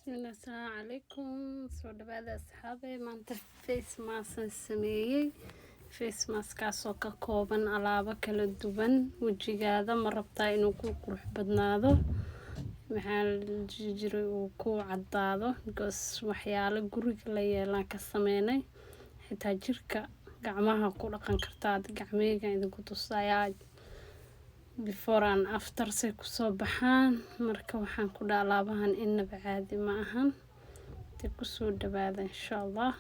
Bismillah, assalamu calaykum. Soo dhawaada asxaabe. Maanta face mask aan sameeyay. Face mask-kaasoo ka kooban alaabo kala duwan. Wajigaada ma rabtaa inuu ku qurux badnaado. Maxaa la jiray uu ku caddaado because waxyaalo guriga la yeelan ka sameynay. Xitaa jirka gacmaha ku dhaqan kartaa gacmeyga idinku tusayaa before and after say ku soo baxaan. Marka waxaan ku dhaha alaabahan inaba caadi ma ahan. Dib ku soo dhawaada insha Allah.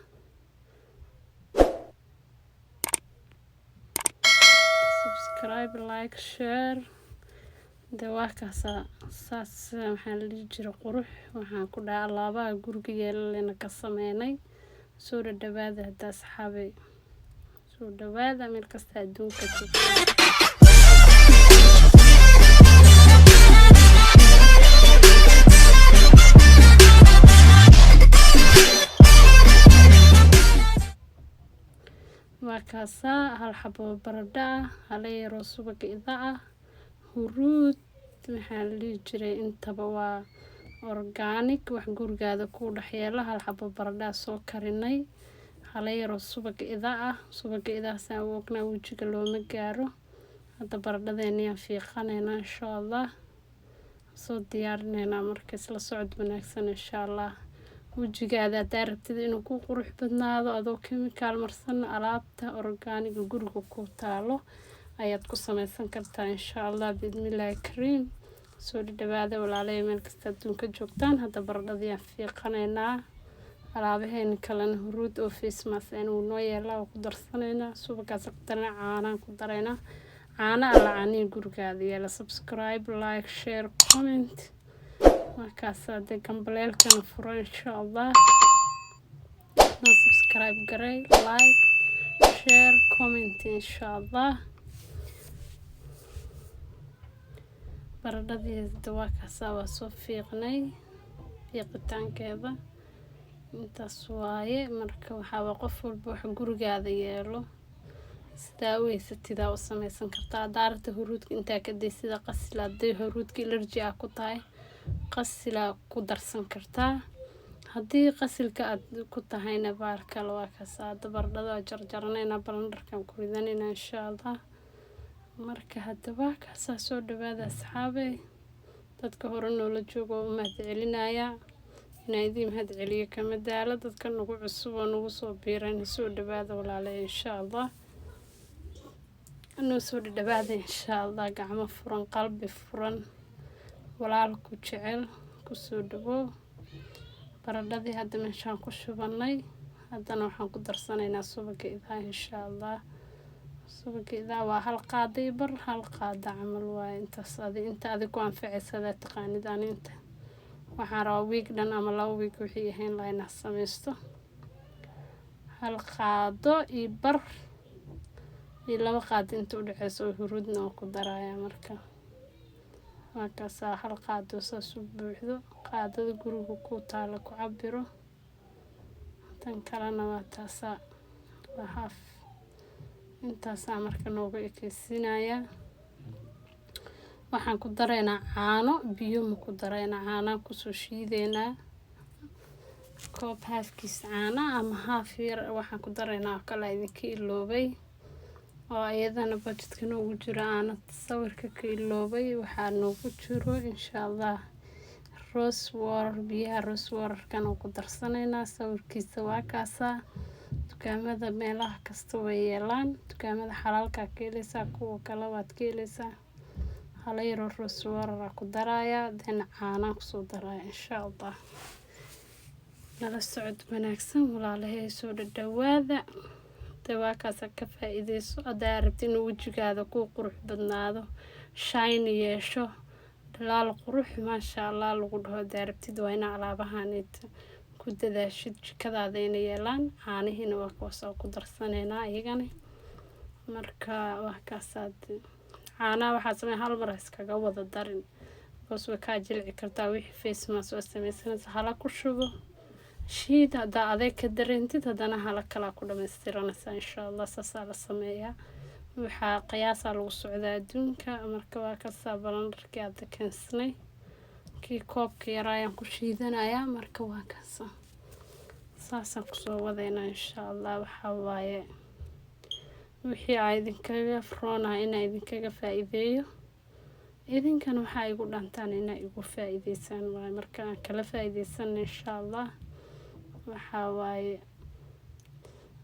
Subscribe, like, share. Dawaakaasa saas maxaa la jiray qurux. Waxaan ku dhaha alaabaha guriga yeelan ka sameynay. Soo dhawaada hadda asxaabe. Soo dhawaada meel kasta adduunka joogto. Waakaasa hal xabo barada hal yaro subag idaa huruud maxaa la jiray intaba waa organic wax gurigaada ku dhaxyeela hal xabo barada soo karinay hal yaro subag idaa saan wogna wajiga looma gaaro hadda baradadeena fiiqanayna insha Allah soo diyaarinayna markaas la socod wanaagsan insha Allah wajigaada daarabtida inuu ku qurux badnaado adoo chemical marsan alaabta organic guriga ku taalo ayaad ku samaysan kartaa insha Allah bismillah kareem soo dhawaada walaalay meel kasta adduunka joogtaan hadda baradadii fiiqanayna alaabaheen kalena huruud oo face mask inuu noo yeelaa ku darsanayna subagaas qadana caana ku darayna caana alaani gurigaada yeela subscribe like share comment markaas aad gambaleelkan furo insha Allah subscribe garay like share comment insha Allah baradadii dawaakaasa waa soo fiiqnay fiiqitaankeeda intaas waaye marka waxaa qof walba wax gurigaada yeelo sidaa weysatida u samaysan kartaa daarta huruudka inta ka deysida qasilaaday huruudka allergy ah ku tahay qasila ku darsan kartaa haddii qasilka aad ku tahayna baarka waa ka saada baradada jarjarnayna balandarkan ku ridanayna insha Allah marka hadda waa ka soo dhawaada asxaabe dadka hore noola joogo uma celinaya inaydii mahad celiyo kama daalo dadka nagu cusub oo nagu soo biiran soo dhawaada walaalay insha Allah anoo soo dhawaada insha Allah gacmo furan qalbi furan walaalku jecel ku soo dhawo baradadii hadda meeshaan ku shubanay haddana waxaan ku darsanaynaa subag idaa insha Allah subag idaa waa hal qaaday bar hal qaada camal waa intaas inta adigu ku anfacaysada taqaanidaan inta waxaan rabaa week dhan ama 2 week wixii ahayn la inaa samaysto hal qaado iyo bar iyo 2 qaado inta u dhaxayso huruudna ku daraya marka markaas hal qaado saas u buuxdo qaadada guriga ku taalo ku cabiro tan kalena waa taasa half intaas marka nooga ekeysinaya waxaan ku dareynaa caano biyo ma ku dareynaa caano ku soo shiideena koob halfkiis caano ama half yar waxaan ku dareynaa kala idinka iloobay oo ayadana budgetka noogu jiro aan sawirka ka iloobay waxaa noogu jiro insha Allah rose water biyaha rose water kan ku darsanayna sawirkiisa waa kaasa dukaamada meelaha kasta way yeelaan dukaamada xalaalka ka helaysa kuwa kale waad ka helaysaa hal yar rose water ku daraya dan caana ku soo daraya insha Allah nala socod wanaagsan walaalay soo dhawaada dawaakaas ka faa'iideyso adaa rabtid inuu wajigaada ku qurux badnaado shine yeesho dalaal qurux ma sha Allah lagu dhaho daarabtid waa in alaabahan ku dadaashid jikadaada inay yeelaan caanihiina waa kuwaas ku darsanayna iyagana marka waa kaasaad caana waxa sameey hal mar iskaga wada darin boos way ka jilci kartaa wixii face mask oo samaysanaysa hala ku shubo shiid hada adeeg ka dareentid hadana hala kala ku dhameystiranaysa insha Allah saasa la sameeyaa waxa qiyaasa lagu socdaa adduunka marka waa ka saabalan dharkii aad keensanay kii koobka yar ayaan ku shiidanayaa. Marka waa kaasa saasaan kusoo wadayna insha Allah. Waxaa waaye wixii ay idinkaga froona inay idinkaga faa'iideeyo, idinkana waxaa igu dhantaan inay igu faa'iideysaan waaye. Marka aan kala faa'iideysan insha Allah. waxaa waaye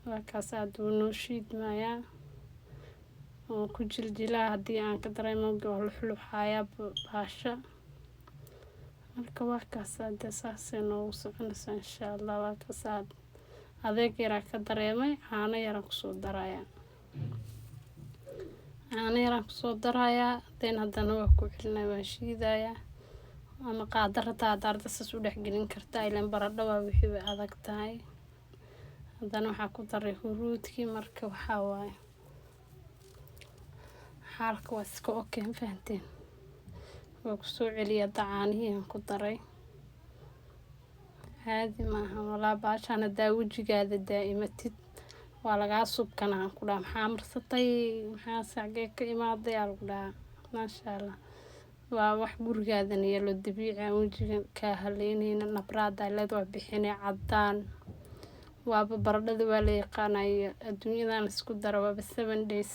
waa kaas aad u noo shiidmayaa oo ku jiljilaa haddii aan ka dareemo luxluxaaya baasha. Marka waa kaas aad saasay noogu soconaysaa insha Allah. waa kaas aad adeeg yaraa ka dareemay, caano yaraan kusoo darayaa. caano yaraan kusoo darayaa, haddana waa ku celinaya, waa shiidayaa. ama qaadarada hadaad sas u dhex gelin kartaa, ileen baradho waa wixii way adag tahay. haddana waxaa ku daray huruudkii. marka waxaa waaye xaalka waa iska okay, ma fahanteen. waa kusoo celiya caanihii aan ku daray. caadi maaha walaa baashaan haddaa wejigaada daa'imatid waa lagaa subkanaa ku dhaha maxaa marsatay, maxaa sacgee ka imaaday aa lagu dhahaa. maasha Allah. waa wax gurigaadan yeelo dabiici ah, wejiga kaa haleynayna, nabraada leed waa bixinay caddaan. waaba baradhada waa la yaqaanayo adduunyadan isku dara waaba 7 days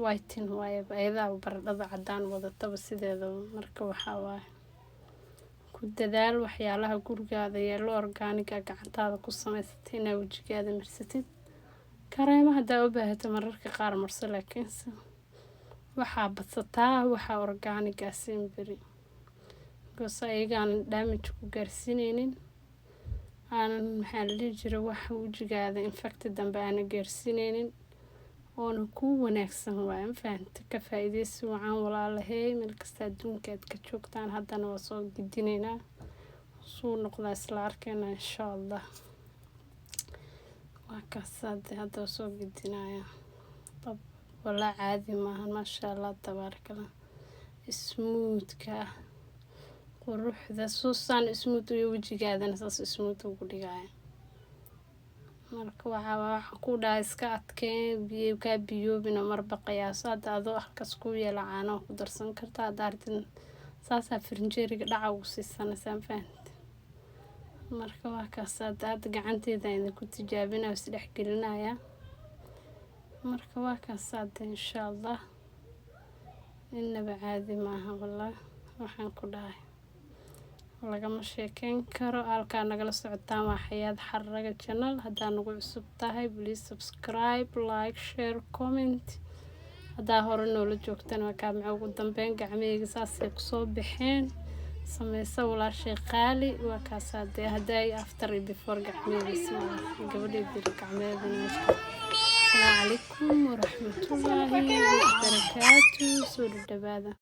whiten waaye ayada baradhada caddaan wadataba sideeda. marka waxaa waaye ku dadaal waxyaalaha gurigaada yeelo organic ah gacantaada ku samaysatay inaa wejigaada marsatid. kareema haddaa u baahato mararka qaar marso, laakiinse waxaa badsataa waxaa organic ah simbiri. goos ayagaan damage ku gaarsiinaynin, aanan maxaa la dhihi jiray wax wejigaada infected dambe aana gaarsiinaynin, oona ku wanaagsan waaye. ma fahanta. ka faa'iideysi wacan walaalahay meel kasta adduunka aad ka joogtaan. haddana waa soo gidinaynaa suu noqdaa isla arkayna insha Allah. waa kaas hadda soo gidinaya walaa caadi maahan. maasha Allah tabaarakallah. smoothka quruxda suusan smooth iyo wejigaadana saas smooth ugu dhigaya. marka waxaa ku dhahay iska adkeen biyo ka biyoobina marba qiyaas. hadda adoo halkaas ku yeela caano ku darsan kartaa. hadda artin saasaa firinjeeriga dhaca ugu siisanaysaa, ma fahantay. marka waa kaas hadda gacanteeda idinku tijaabinaya is dhex gelinaya. marka waa kaas hadda insha Allah. inaba caadi maaha wallah. waxaan ku dhahay lagama sheekeyn karo. halkaa nagala socotaan waa Xayaat Xaraga channel. haddaa nagu cusub tahay please subscribe, like, share, comment. haddaa hore noola joogtaan waa kaa maxaa ugu dambeyn gacmahayga saasay kusoo baxeen. sameysa walaashay qaali. waa kaas hadday after iyo before gacmahayga gabadheedii gacmaheedana. السلام عليكم ورحمة الله وبركاته. سوري الدبادة.